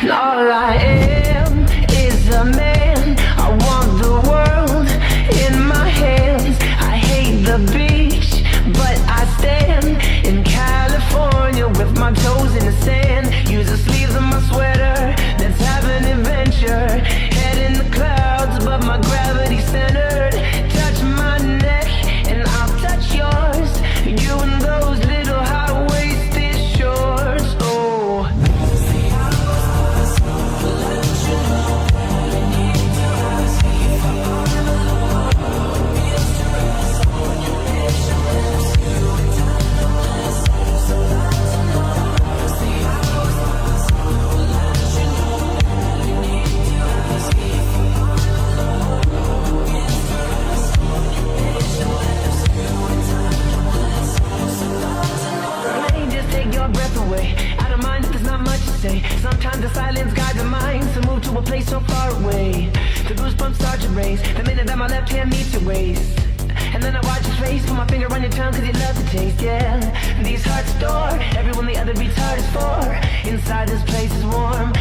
All I am is a man. I want the world in my hands. I hate the beach, but I stand in California with my toes in the sand. Use the sleeves of my sweater, let's have an adventure. Head in the clouds, but my gravity's centered. Touch my neck and I'll touch yours. You and those little high-waisted shorts. Oh, out of mind if there's not much to say. Sometimes the silence guides the mind to move to a place so far away. The goosebumps start to raise the minute that my left hand meets your waist. And then I watch your face, put my finger on your tongue cause you love the taste, yeah. These hearts adore everyone the other beats hard is for. Inside this place is warm,